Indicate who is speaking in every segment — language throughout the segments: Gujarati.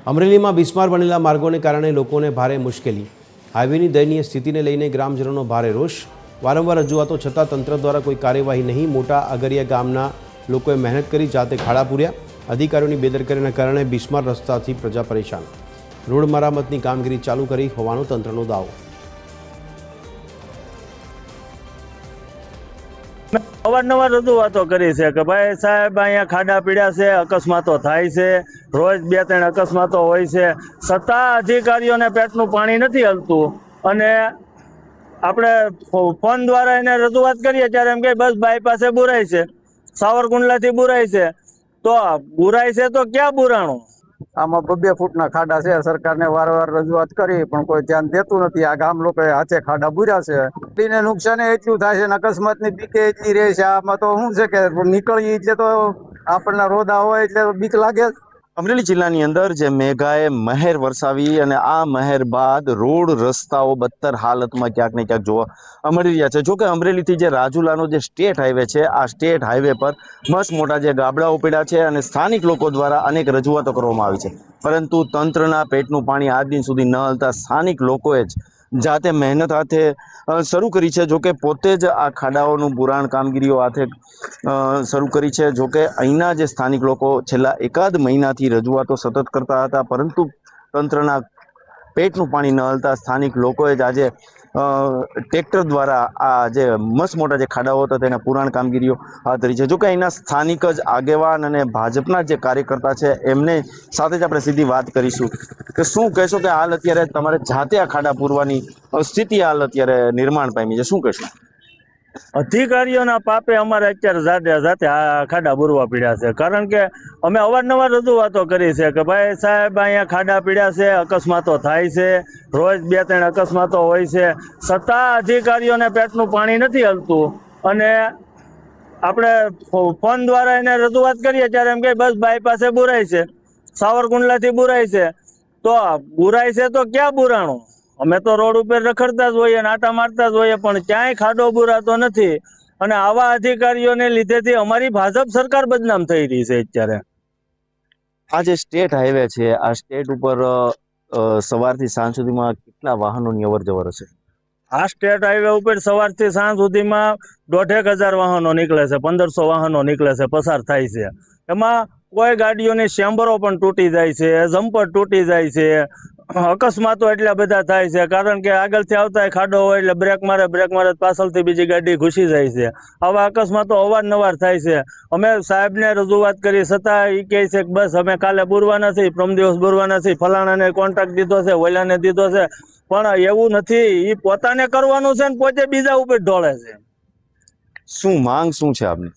Speaker 1: અમરેલીમાં બિસ્માર બનેલા માર્ગોને કારણે લોકોને ભારે મુશ્કેલી। હાઈવેની દયનીય સ્થિતિને લઈને ગ્રામજનોનો ભારે રોષ। વારંવાર રજૂઆતો છતાં તંત્ર દ્વારા કોઈ કાર્યવાહી નહીં। મોટા અગરિયા ગામના લોકોએ મહેનત કરી જાતે ખાડા પૂર્યા। અધિકારીઓની બેદરકારીના કારણે બિસ્માર રસ્તાથી પ્રજા પરેશાન। રોડ મરામતની કામગીરી ચાલુ કરી હોવાનો તંત્રનો દાવો।
Speaker 2: અવારનવાર રજૂઆતો કરી છે કે ભાઈ સાહેબ અહીંયા ખાડા પીડ્યા છે, અકસ્માતો થાય છે, રોજ 2-3 અકસ્માતો હોય છે, છતાં અધિકારીઓને પેટનું પાણી નથી હલતું। અને આપણે ફોન દ્વારા એને રજૂઆત કરીએ ત્યારે એમ કે બસ બાયપાસે બુરાય છે, સાવરકુંડલાથી બુરાય છે। તો બુરાય છે તો ક્યાં બુરાણું?
Speaker 3: આમાં 2 ફૂટના ખાડા છે। સરકારને વારંવાર રજૂઆત કરી પણ કોઈ ધ્યાન દેતું નથી। આ ગામ લોકોએ હાથે ખાડા બુર્યા છે। એને નુકસાન એટલું થાય છે ને અકસ્માતની બીકે એટલી રહે છે। આમાં તો શું છે કે નીકળી એટલે તો આપણને રોદા હોય એટલે બીક લાગે।
Speaker 4: અમરેલી જિલ્લાની અંદર જે મેઘાએ મહેર વરસાવી અને આ મહેર બાદ રોડ રસ્તાઓ બદતર હાલતમાં ક્યાંક ને ક્યાંક જોવા મળી રહ્યા છે। જો કે અમરેલીથી જે રાજુલાનો જે સ્ટેટ હાઈવે છે, આ સ્ટેટ હાઈવે પર મસ્ત મોટા જે ગાબડાઓ પડ્યા છે અને સ્થાનિક લોકો દ્વારા અનેક રજૂઆતો કરવામાં આવી છે, પરંતુ તંત્રના પેટનું પાણી આજ દિન સુધી ન હલતા સ્થાનિક લોકોએ જ જાતે મહેનત હાથે શરૂ કરી છે। જોકે પોતે જ આ ખાડાઓનું પુરાણ કામગીરીઓ હાથે શરૂ કરી છે। જોકે અહીંના જે સ્થાનિક લોકો છેલ્લા એકાદ મહિનાથી રજૂઆતો સતત કરતા હતા, પરંતુ તંત્રના પેટનું પાણી ન હલતા સ્થાનિક લોકોએ જ આજે ટ્રેક્ટર દ્વારા આ જે મસ્ત મોટા જે ખાડાઓ હતા તેના પુરાણ કામગીરીઓ હાથ ધરી છે। જોકે અહીંના સ્થાનિક જ આગેવાન અને ભાજપના જે કાર્યકર્તા છે એમને સાથે જ આપણે સીધી વાત કરીશું કે શું કહેશો કે હાલ અત્યારે તમારે જાતે આ ખાડા પૂરવાની સ્થિતિ હાલ અત્યારે નિર્માણ પામી છે, શું કહેશો?
Speaker 2: અધિકારીઓના પાપે અમારે અત્યારે જાતે આ ખાડા બુરવા પીડ્યા છે। કારણ કે અમે અવારનવાર રજૂઆતો કરી છે કે ભાઈ સાહેબ અહીંયા ખાડા પીડ્યા છે, અકસ્માતો થાય છે, રોજ 2-3 અકસ્માતો હોય છે, છતાં અધિકારીઓને પેટનું પાણી નથી હલતું। અને આપણે ફોન દ્વારા એને રજૂઆત કરીએ ત્યારે એમ કે બસ બાયપાસે બુરાય છે, સાવરકુંડલાથી બુરાય છે। તો બુરાય છે તો ક્યાં બુરાણું? અમે તો રોડ ઉપર રખડતા જ હોઈએ, આટા મારતા જ હોઈએ, પણ ક્યાંય ખાડો બુરાતો નથી। અને આવા અધિકારીઓને લીધેથી અમારી ભાજપ સરકાર બદનામ થઈ રહી છે અત્યારે।
Speaker 4: આ જે સ્ટેટ હાઈવે છે, આ સ્ટેટ ઉપર સવારથી સાંજ સુધીમાં કેટલા વાહનોની અવર જવર હશે?
Speaker 2: આ સ્ટેટ હાઈવે ઉપર સવારથી સાંજ સુધીમાં 1,500 વાહનો નીકળે છે, 1,500 વાહનો નીકળે છે, પસાર થાય છે। એમાં કોઈ ગાડીઓની ચેમ્બરો પણ તૂટી જાય છે, જમ્પર તૂટી જાય છે, અકસ્માતો એટલા બધા થાય છે। કારણ કે આગળથી આવતા ખાડો હોય એટલે બ્રેક મારે પાછળથી બીજી ગાડી ઘૂસી જાય છે। આવા અકસ્માતો અવારનવાર થાય છે। અમે સાહેબને રજૂઆત કરી છતાં એ કહે છે કે બસ અમે કાલે બુરવા નથી, પ્રમ દિવસ બુરવા નથી, ફલાણાને કોન્ટ્રાક્ટ દીધો છે, ઓલાને દીધો છે, પણ એવું નથી। એ પોતાને કરવાનું છે ને પોતે બીજા ઉપર ઢોળે છે।
Speaker 4: શું માંગ શું છે આપની?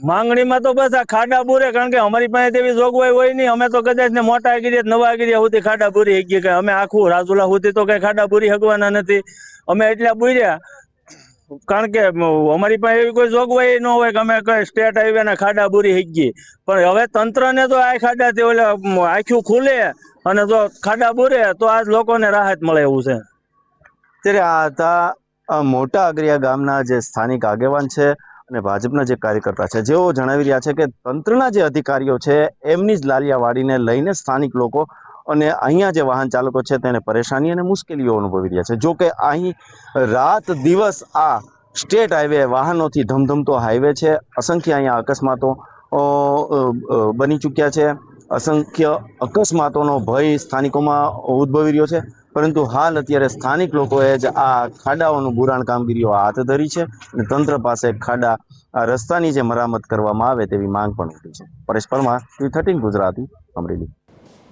Speaker 2: માંગણીમાં તો બસ આ ખાડા બુરે, કારણ કે અમારી પાસે તેવી જોગવાઈ હોય નહીં। અમે તો કદાચ ને મોટા અગિરિયા નવા અગિરિયા સુધી ખાડા બુરી શકીએ, કે અમે આખું રાજુલા સુધી તો કઈ ખાડા બુરી શકવાના નથી। અમે એટલા બુર્યા કારણ કે અમારી પાસે એવી કોઈ જોગવાઈ ન હોય કે અમે કઈ સ્ટેટ હાઈવે ના ખાડા બુરી શકીએ। પણ હવે તંત્રને તો આ ખાડાથી ઓલા આખું ખુલે અને જો ખાડા બુરે તો આ લોકોને રાહત મળે એવું છે।
Speaker 4: ત્યારે આ હતા મોટા અગરિયા ગામના જે સ્થાનિક આગેવાન છે અને ભાજપના જે કાર્યકર્તા છે, જેઓ જણાવી રહ્યા છે કે તંત્રના જે અધિકારીઓ છે એમની જ લાલિયાવાડીને લઈને સ્થાનિક લોકો અને અહીંયા જે વાહન ચાલકો છે તેને પરેશાની અને મુશ્કેલીઓ અનુભવી રહ્યા છે। જો કે અહીં રાત દિવસ આ સ્ટેટ હાઈવે વાહનોથી ધમધમતો હાઈવે છે, અસંખ્ય અહીંયા અકસ્માતો બની ચૂક્યા છે, અસંખ્ય અકસ્માતોનો ભય સ્થાનિકોમાં ઉદ્ભવી રહ્યો છે। પરંતુ હાલ અત્યારે સ્થાનિક લોકોએ જ આ ખાડાઓનું પુરાણ કામગીરીઓ હાથ ધરી છે અને તંત્ર પાસે આ રસ્તાની જે મરામત કરવામાં આવે તેવી માંગ પણ ઉઠી છે। પરેશ પરમાર, TV13 ગુજરાતી, અમરેલી।